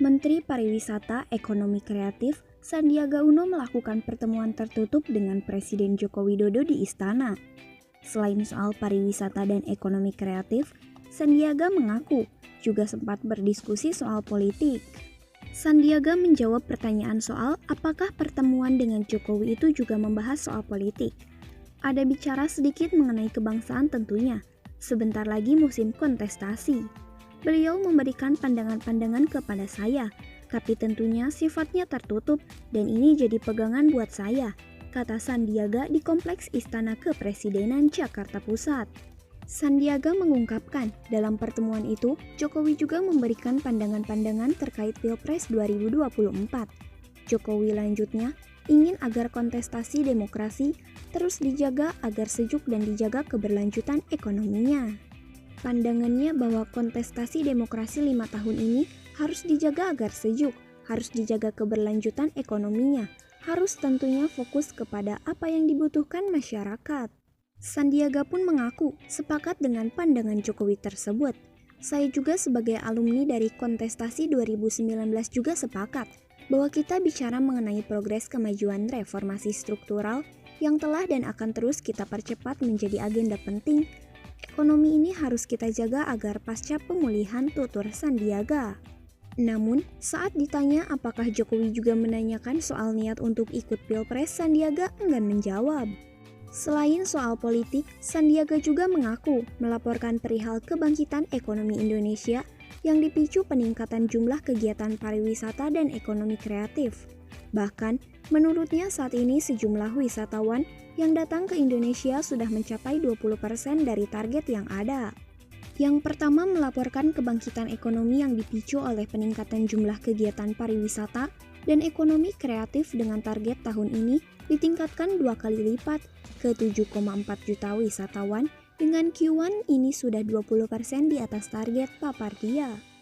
Menteri Pariwisata Ekonomi Kreatif Sandiaga Uno melakukan pertemuan tertutup dengan Presiden Joko Widodo di Istana. Selain soal pariwisata dan ekonomi kreatif, Sandiaga mengaku juga sempat berdiskusi soal politik. Sandiaga menjawab pertanyaan soal apakah pertemuan dengan Jokowi itu juga membahas soal politik. Ada bicara sedikit mengenai kebangsaan tentunya, sebentar lagi musim kontestasi. Beliau memberikan pandangan-pandangan kepada saya, tapi tentunya sifatnya tertutup dan ini jadi pegangan buat saya, kata Sandiaga di Kompleks Istana Kepresidenan Jakarta Pusat. Sandiaga mengungkapkan dalam pertemuan itu, Jokowi juga memberikan pandangan-pandangan terkait Pilpres 2024. Jokowi lanjutnya ingin agar kontestasi demokrasi terus dijaga agar sejuk dan dijaga keberlanjutan ekonominya. Pandangannya bahwa kontestasi demokrasi 5 tahun ini harus dijaga agar sejuk, harus dijaga keberlanjutan ekonominya, harus tentunya fokus kepada apa yang dibutuhkan masyarakat. Sandiaga pun mengaku sepakat dengan pandangan Jokowi tersebut. Saya juga sebagai alumni dari kontestasi 2019 juga sepakat bahwa kita bicara mengenai progres kemajuan reformasi struktural yang telah dan akan terus kita percepat menjadi agenda penting. Ekonomi ini harus kita jaga agar pasca pemulihan, tutur Sandiaga. Namun, saat ditanya apakah Jokowi juga menanyakan soal niat untuk ikut Pilpres, Sandiaga enggan menjawab. Selain soal politik, Sandiaga juga mengaku melaporkan perihal kebangkitan ekonomi Indonesia yang dipicu peningkatan jumlah kegiatan pariwisata dan ekonomi kreatif. Bahkan, menurutnya saat ini sejumlah wisatawan yang datang ke Indonesia sudah mencapai 20% dari target yang ada. Yang pertama melaporkan kebangkitan ekonomi yang dipicu oleh peningkatan jumlah kegiatan pariwisata dan ekonomi kreatif dengan target tahun ini ditingkatkan 2 kali lipat ke 7,4 juta wisatawan dengan Q1 ini sudah 20% di atas target papar dia.